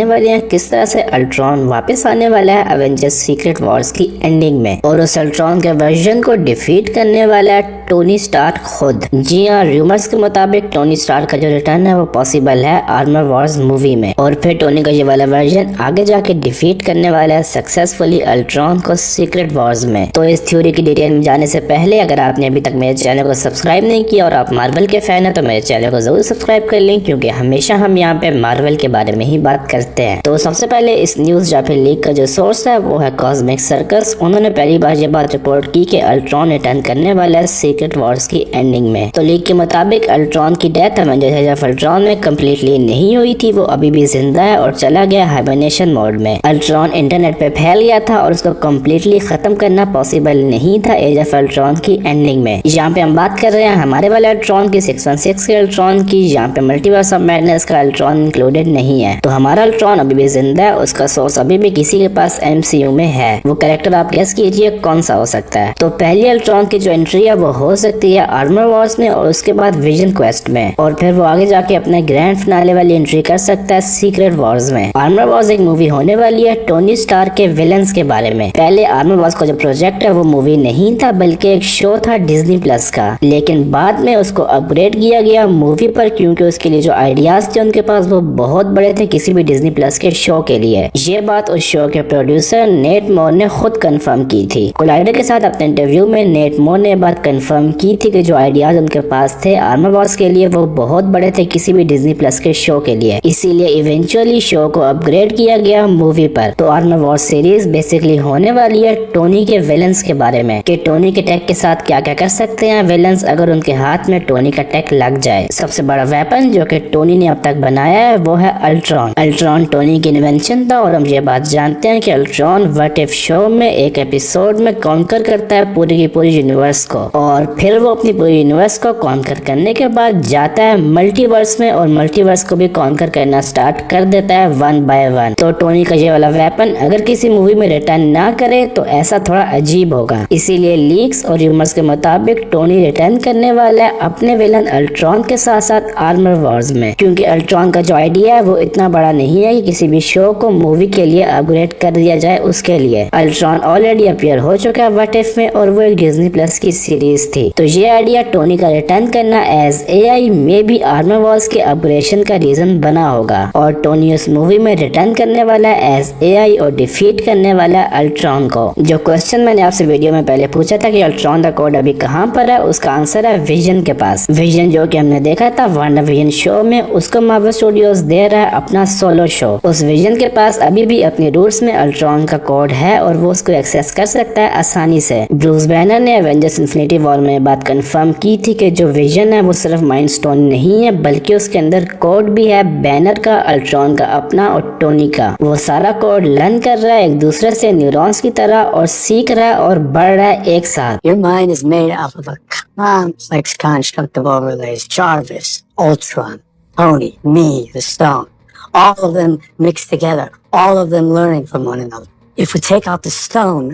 वाली है किस तरह से अल्ट्रॉन वापस आने वाला है एवेंजर्स सीक्रेट वॉर्स की एंडिंग में, और उस अल्ट्रॉन के वर्जन को डिफीट करने वाला है टोनी स्टार्क खुद। जी हाँ, रूमर्स के मुताबिक टोनी स्टार्क का जो रिटर्न है वो पॉसिबल है आर्मर वॉर्स मूवी में, और फिर टोनी का ये वाला वर्जन आगे जाके डिफीट करने वाला है सक्सेसफुली अल्ट्रॉन को सीक्रेट वॉर्स में। तो इस थ्योरी की डिटेल में जाने से पहले अगर आपने अभी तक मेरे चैनल को सब्सक्राइब नहीं किया और आप मार्वल के फैन है तो मेरे चैनल को जरूर सब्सक्राइब कर लें, क्योंकि हमेशा हम यहाँ पे मार्वल के बारे में ही बात करते हैं। तो सबसे पहले इस न्यूज या फिर लीक का जो सोर्स है वो है कॉस्मिक सर्कस। उन्होंने पहली बार ये बात रिपोर्ट की कि अल्ट्रॉन रिटर्न करने वाला है सीक्रेट वॉर्स की एंडिंग में। तो लीक के मुताबिक अल्ट्रॉन की death Avengers age of Ultron में कम्प्लीटली नहीं हुई थी, वो अभी भी जिंदा है और चला गया हाइबरनेशन मोड में। अल्ट्रॉन इंटरनेट पे फैल गया था और उसको कम्प्लीटली खत्म करना पॉसिबल नहीं था एज ऑफ अल्ट्रॉन की एंडिंग में। यहाँ पे हम बात कर रहे हैं हमारे वाले अल्ट्रॉन की, 616 के अल्ट्रॉन की। यहाँ पे मल्टीवर्स ऑफ मैडनेस का अल्ट्रॉन इंक्लूडेड नहीं है। तो हमारा अल्ट्रॉन अभी भी जिंदा है, उसका सोर्स अभी भी किसी के पास MCU में है। वो कैरेक्टर आप गेस कीजिए कौन सा हो सकता है। तो पहली अल्ट्रॉन की जो एंट्री है वो हो सकती है आर्मर वॉर्स में और उसके बाद विजन क्वेस्ट में, और फिर वो आगे जाके अपने ग्रैंड फिनाले वाली एंट्री कर सकता है सीक्रेट वॉर्स में। आर्मर वॉर्स एक मूवी होने वाली है टोनी स्टार्क के विलन्स के बारे में। पहले आर्मर वॉर्स का जो प्रोजेक्ट है वो मूवी नहीं था बल्कि एक शो था डिज्नी प्लस का, लेकिन बाद में उसको अपग्रेड किया गया मूवी पर, क्योंकि उसके लिए जो आइडियाज थे उनके पास वो बहुत बड़े थे किसी भी डिज्नी प्लस के शो के लिए। ये बात उस शो के प्रोड्यूसर नेट मोर ने खुद कंफर्म की थी। कोलाइडर के साथ अपने इंटरव्यू में नेट मोर ने बात कंफर्म की थी कि जो आइडियाज उनके पास थे आर्मर वॉर्स के लिए वो बहुत बड़े थे किसी भी डिज्नी प्लस के शो के लिए, इसीलिए इवेंचुअली शो को अपग्रेड किया गया मूवी पर। तो आर्मर वॉर्स सीरीज बेसिकली होने वाली है टोनी के विलन्स के बारे में, कि टोनी के टेक के साथ क्या क्या कर सकते हैं विलन्स अगर उनके हाथ में टोनी का टेक लग जाए। सबसे बड़ा वेपन जो कि टोनी ने अब तक बनाया है वो है अल्ट्रॉन। अल्ट्रॉन टोनी की इन्वेंशन था, और हम ये बात जानते हैं कि अल्ट्रॉन व्हाट इफ शो में एक एपिसोड में कॉन्कर करता है पूरी की पूरी यूनिवर्स को, और फिर वो अपनी पूरी यूनिवर्स को कॉन्कर करने के बाद जाता है मल्टीवर्स में और मल्टीवर्स को भी कॉन्कर करना स्टार्ट कर देता है 1 by 1। तो टोनी का ये वाला वेपन अगर किसी मूवी में रिटर्न ना करे तो ऐसा थोड़ा अजीब होगा, इसीलिए लीक्स और र्यूमर्स के मुताबिक टोनी रिटर्न करने वाला है अपने विलन अल्ट्रॉन के साथ साथ आर्मर वॉर्स में, क्योंकि अल्ट्रॉन का जो आइडिया है वो इतना बड़ा नहीं है कि किसी भी शो को मूवी के लिए अपग्रेड कर दिया जाए। उसके लिए अल्ट्रॉन ऑलरेडी अपीयर हो चुका है व्हाट इफ में, और वो एक डिज्नी प्लस की सीरीज थी। तो ये आइडिया टोनी का रिटर्न करना एज AI में भी आर्मर वॉर्स के अपग्रेडेशन का रीजन बना होगा, और टोनी उस मूवी में रिटर्न करने वाला है एज AI और डिफीट करने वाला है अल्ट्रॉन को। जो क्वेश्चन मैंने आपसे वीडियो में पहले पूछा था कि अल्ट्रॉन का कोड अभी कहाँ पर है, उसका आंसर है विजन के पास। विजन जो कि हमने देखा था वांडाविजन शो में, उसको मार्वल स्टूडियोज दे रहा है अपना सोलो शो। उस विजन के पास अभी भी अपने रूट्स में अल्ट्रॉन का कोड है और वो उसको एक्सेस कर सकता है आसानी से। ब्रूस बैनर ने एवेंजर्स इन्फिनिटी वॉर में बात कंफर्म की थी कि जो विजन है वो सिर्फ माइंड स्टोन नहीं है बल्कि उसके अंदर कोड भी है बैनर का, अल्ट्रॉन का अपना और टोनी का। वो सारा कोड लर्न कर रहा है एक दूसरे से न्यूरॉन्स की तरह और सीख रहा है और बढ़ रहा है एक साथ। Your mind is made up of a complex construct of overlays. Jarvis, Ultron, Tony, me, the Stone. All of them mixed together. All of them learning from one another. If we take out the Stone,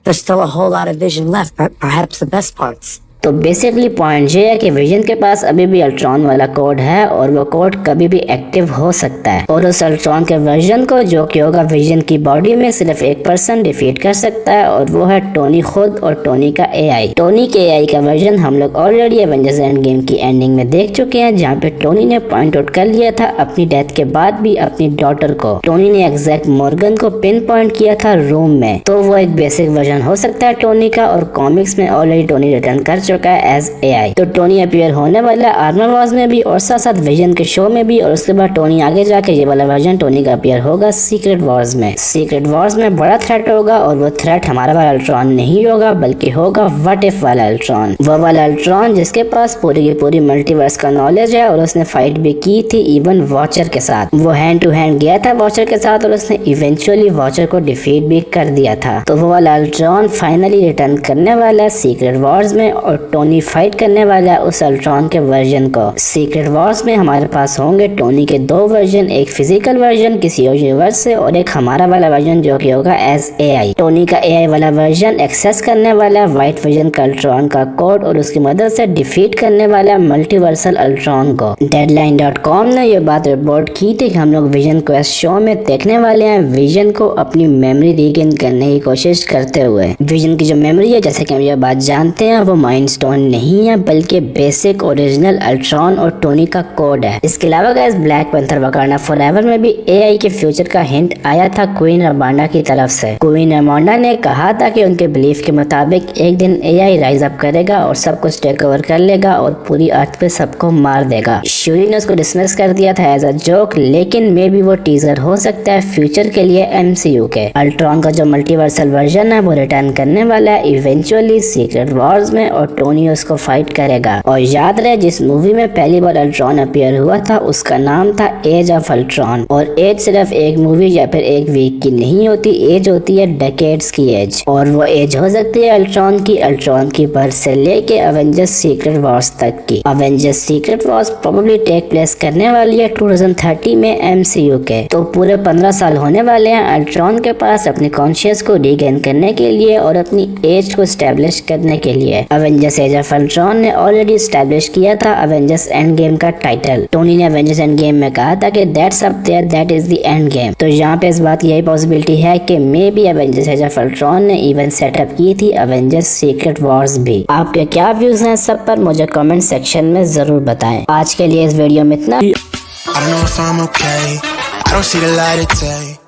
there's still a whole lot of vision left, perhaps the best parts. तो basically point ये है कि vision के पास अभी भी Ultron वाला code है और वो कोड कभी भी एक्टिव हो सकता है, और उस अल्ट्रॉन के वर्जन को जो कि होगा विजन की बॉडी में सिर्फ एक पर्सन डिफीट कर सकता है, और वो है टोनी खुद और टोनी का AI। टोनी के AI का वर्जन हम लोग ऑलरेडी एवेंजर्स एंड गेम की एंडिंग में देख चुके हैं, जहाँ पे टोनी ने पॉइंट आउट कर लिया था अपनी डेथ के बाद भी अपनी डॉटर को। टोनी ने एग्जैक्ट मॉर्गन को पिन पॉइंट किया था रूम में, तो वो एक बेसिक वर्जन हो सकता है टोनी का, और कॉमिक्स में ऑलरेडी टोनी रिटर्न कर चुका है एज AI। तो टोनी अपीयर होने वाला है आर्मर वॉर्स में भी और साथ साथ विजन के शो में भी, और उसके बाद टोनी आगे जाके ये वाला वर्जन टोनी का अपीयर होगा सीक्रेट वॉर्स में। सीक्रेट वॉर्स में बड़ा थ्रेट होगा, और वो थ्रेट हमारा वाला अल्ट्रॉन नहीं होगा बल्कि होगा व्हाट इफ वाला अल्ट्रॉन। वो वाला अल्ट्रॉन जिसके पास पूरी की पूरी मल्टीवर्स का नॉलेज है, और उसने फाइट भी की थी इवन वॉचर के साथ। वो हैंड टू हैंड गया था वॉचर के साथ और उसने इवेंचुअली वॉचर को डिफीट भी कर दिया था। तो वो वाला अल्ट्रॉन फाइनली रिटर्न करने वाला है सीक्रेट वॉर्स में, और और टोनी फाइट करने वाला है उस अल्ट्रॉन के वर्जन को। सीक्रेट वॉर्स में हमारे पास होंगे टोनी के 2 वर्जन, एक फिजिकल वर्जन किसी और यूनिवर्स से और एक हमारा वाला वर्जन जो कि होगा एज एआई। टोनी का एआई वाला वर्जन एक्सेस करने वाला व्हाइट वर्जन का अल्ट्रॉन का कोड और उसकी मदद से डिफीट करने वाला मल्टीवर्सल अल्ट्रॉन को। Deadline.com ने यह बात रिपोर्ट की थी कि हम लोग विजन क्वेस्ट शो में देखने वाले हैं विजन को अपनी मेमोरी रीगेन करने की कोशिश करते हुए। विजन की जो मेमोरी है, जैसे कि हम ये बात जानते हैं, वो माइंड स्टोन नहीं है बल्कि बेसिक ओरिजिनल अल्ट्रॉन और टोनी का कोड है। इसके अलावा guys black panther Wakanda forever में भी एआई के फ्यूचर का हिंट आया था क्वीन रमांडा की तरफ से। क्वीन रमांडा ने कहा था कि उनके बिलीफ के मुताबिक एक दिन एआई राइज अप करेगा और सब कुछ टेक ओवर कर लेगा और पूरी अर्थ पे सबको मार देगा। श्यूरी ने उसको डिसमिस कर दिया था एज अ जोक, लेकिन मे बी वो टीजर हो सकता है फ्यूचर के लिए एमसीयू के। अल्ट्रॉन का जो मल्टीवर्सल वर्जन है वो रिटर्न करने वाला है इवेंचुअली सीक्रेट वॉर्स में और टोनी उसको फाइट करेगा। और याद रहे जिस मूवी में पहली बार अल्ट्रॉन अपीयर हुआ था उसका नाम था एज ऑफ अल्ट्रॉन। और एज सिर्फ एक मूवी या फिर एक वीक की नहीं होती, एज होती है डेकेड्स की एज। और वो एज हो सकती है अल्ट्रॉन की बर्थ से लेके अवेंजर्स सीक्रेट वॉर्स तक की। Avengers Secret Wars probably take place करने वाली है 2030 में एमसीयू के। तो पूरे 15 साल होने वाले हैं अल्ट्रॉन के पास अपने कॉन्शियस को रीगेन करने के लिए और अपनी एज को स्टैब्लिश करने के लिए। अवेंजर्स एज ऑफ अल्ट्रॉन ने ऑलरेडी स्टैब्लिश किया था अवेंजर्स एंड गेम का टाइटल। टोनी ने अवेंजर्स एंड गेम में कहा था कि that's up there, that is the endgame. तो यहाँ पे इस बात की यही पॉसिबिलिटी है कि may be Avengers age of Ultron ने इवन सेटअप की थी अवेंजर्स सीक्रेट वॉर्स भी। आपके क्या व्यूज हैं सब पर मुझे कमेंट सेक्शन में जरूर बताएं। आज के लिए इस वीडियो में इतना। I don't know if I'm okay. I don't see the light of day.